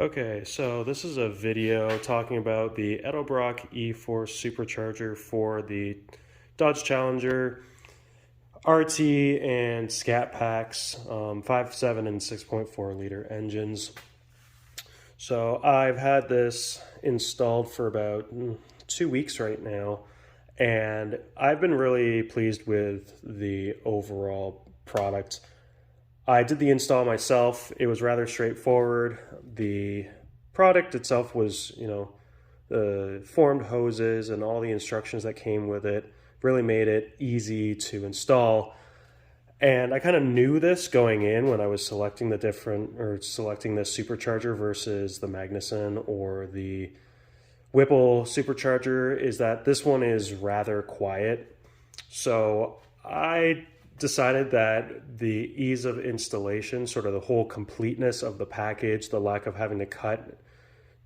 Okay, so this is a video talking about the edelbrock eforce supercharger for the Dodge Challenger RT and Scat Packs, 5.7 and 6.4 liter engines. So I've had this installed for about 2 weeks right now, and I've been really pleased with the overall product. I did the install myself. It was rather straightforward. The product itself was, the formed hoses and all the instructions that came with it really made it easy to install. And I kind of knew this going in when I was selecting selecting the supercharger versus the Magnuson or the Whipple supercharger, is that this one is rather quiet. So I decided that the ease of installation, sort of the whole completeness of the package, the lack of having to cut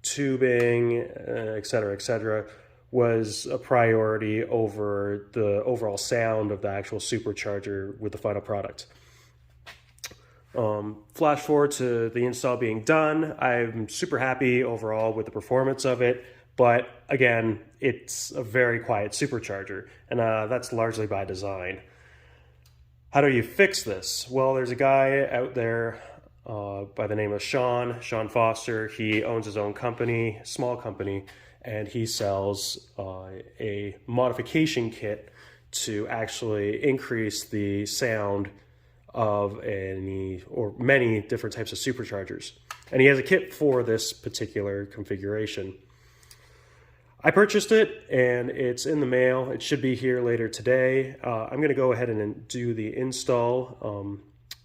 tubing, et cetera, was a priority over the overall sound of the actual supercharger with the final product. Flash forward to the install being done. I'm super happy overall with the performance of it, but again, it's a very quiet supercharger, and that's largely by design. How do you fix this? Well, there's a guy out there by the name of Sean Foster. He owns his own company, small company, and he sells a modification kit to actually increase the sound of any or many different types of superchargers. And he has a kit for this particular configuration. I purchased it and it's in the mail. It should be here later today. I'm going to go ahead and do the install.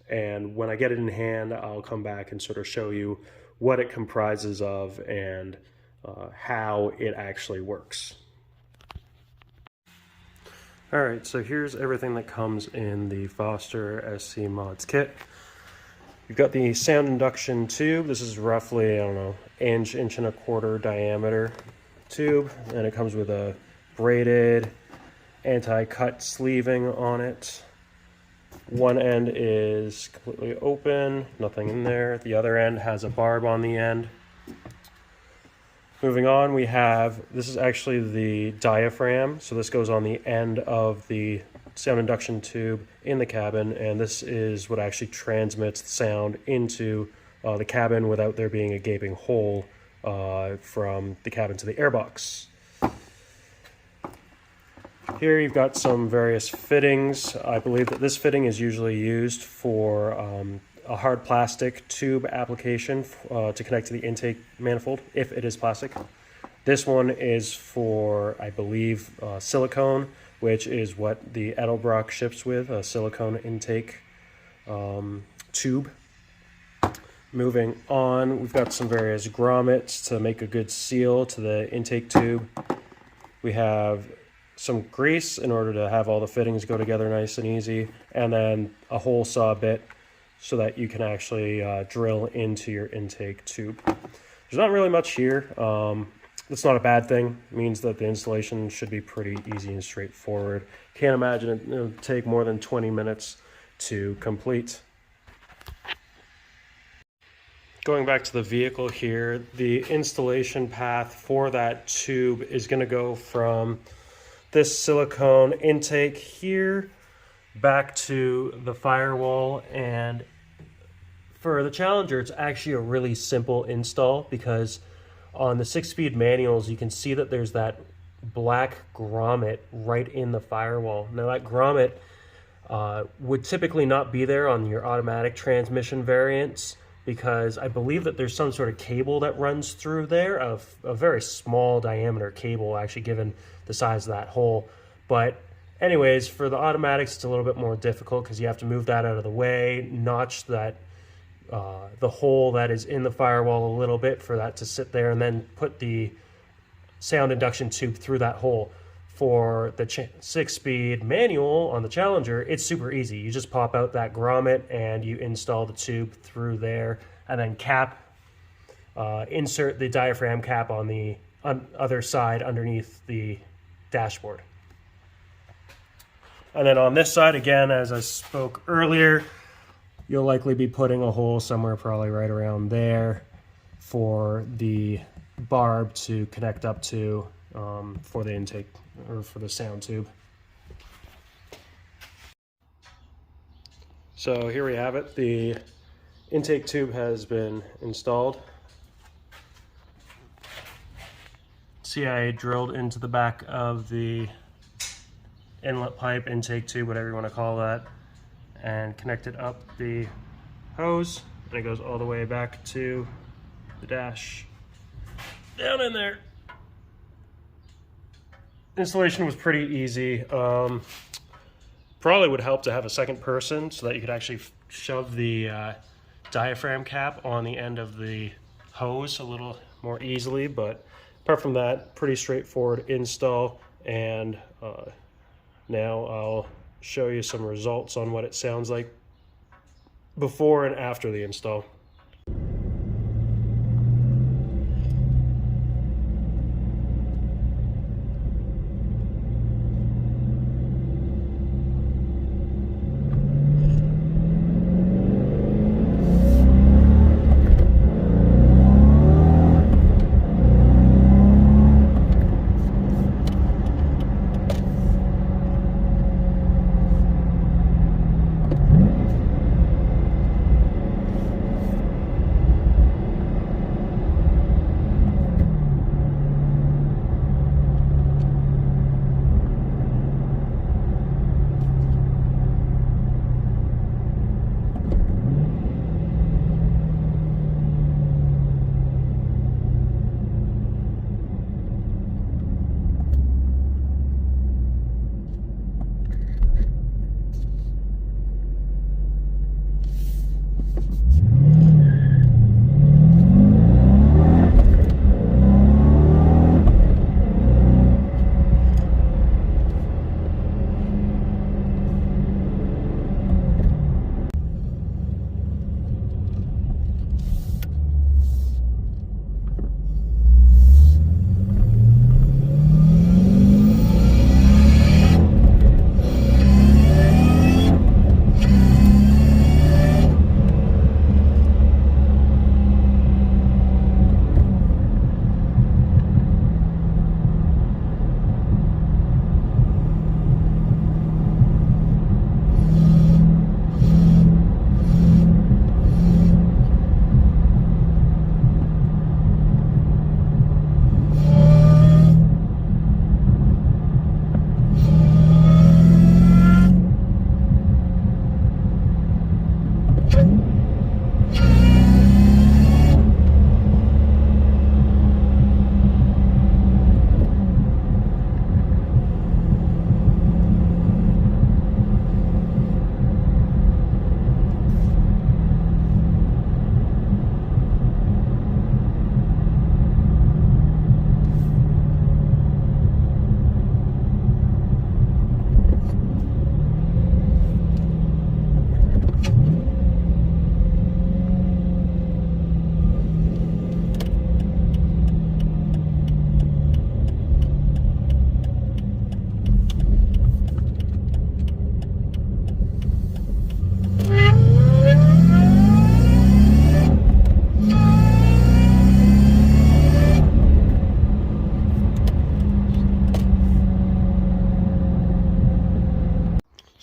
And when I get it in hand, I'll come back and sort of show you what it comprises of and how it actually works. All right, so here's everything that comes in the Foster SC Mods kit. You've got the sound induction tube. This is roughly, I don't know, inch and a quarter diameter tube, and it comes with a braided anti-cut sleeving on it. One end is completely open, nothing in there. The other end has a barb on the end. Moving on, we have, this is actually the diaphragm, so this goes on the end of the sound induction tube in the cabin, and this is what actually transmits the sound into the cabin without there being a gaping hole from the cabin to the airbox. Here you've got some various fittings. I believe that this fitting is usually used for a hard plastic tube application to connect to the intake manifold, if it is plastic. This one is for, I believe, silicone, which is what the edelbrock ships with, a silicone intake tube. Moving on, we've got some various grommets to make a good seal to the intake tube. We have some grease in order to have all the fittings go together nice and easy, and then a hole saw bit so that you can actually drill into your intake tube. There's not really much here. That's not a bad thing. It means that the installation should be pretty easy and straightforward. Can't imagine it'll take more than 20 minutes to complete. Going back to the vehicle here, the installation path for that tube is going to go from this silicone intake here back to the firewall. And for the Challenger, it's actually a really simple install because on the 6-speed manuals, you can see that there's that black grommet right in the firewall. Now that grommet would typically not be there on your automatic transmission variants, because I believe that there's some sort of cable that runs through there, of a very small diameter cable, actually, given the size of that hole. But anyways, for the automatics, it's a little bit more difficult because you have to move that out of the way, notch that the hole that is in the firewall a little bit for that to sit there, and then put the sound induction tube through that hole. For the 6-speed manual on the Challenger, it's super easy. You just pop out that grommet and you install the tube through there, and then insert the diaphragm cap on the other side underneath the dashboard. And then on this side, again, as I spoke earlier, you'll likely be putting a hole somewhere probably right around there for the barb to connect up to for the intake or for the sound tube. So here we have it. The intake tube has been installed. See, I drilled into the back of the inlet pipe, intake tube, whatever you want to call that, and connected up the hose, and it goes all the way back to the dash down in there. Installation was pretty easy. Probably would help to have a second person so that you could actually shove the diaphragm cap on the end of the hose a little more easily, but apart from that, pretty straightforward install. And now I'll show you some results on what it sounds like before and after the install.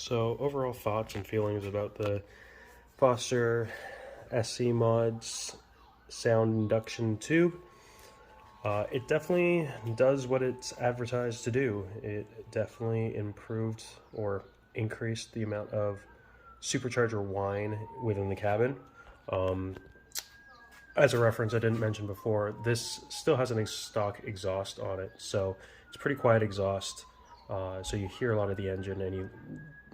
So overall thoughts and feelings about the Foster SC Mods sound induction tube. It definitely does what it's advertised to do. It definitely improved or increased the amount of supercharger whine within the cabin. As a reference, I didn't mention before, this still has a stock exhaust on it, so it's pretty quiet exhaust. So you hear a lot of the engine, and you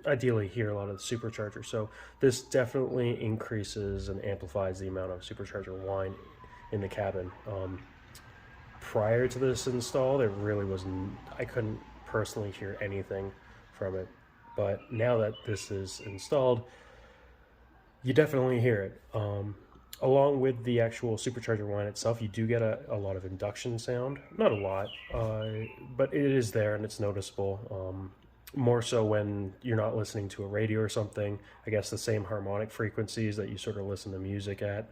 ideally hear a lot of the supercharger. So this definitely increases and amplifies the amount of supercharger whine in the cabin. Prior to this install, there really wasn't, I couldn't personally hear anything from it. But now that this is installed, you definitely hear it. Along with the actual supercharger whine itself, you do get a lot of induction sound. Not a lot, but it is there and it's noticeable. More so when you're not listening to a radio or something. I guess the same harmonic frequencies that you sort of listen to music at.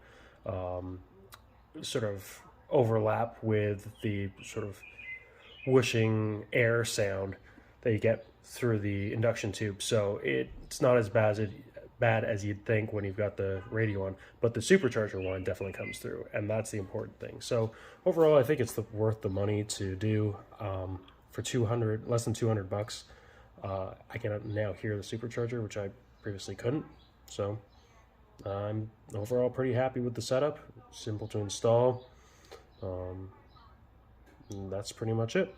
sort of overlap with the sort of whooshing air sound that you get through the induction tube. So it's not as bad as you'd think when you've got the radio on, but the supercharger one definitely comes through, and that's the important thing. So overall, I think it's worth the money to do for less than 200 bucks. I can now hear the supercharger, which I previously couldn't. So I'm overall pretty happy with the setup. Simple to install. And that's pretty much it.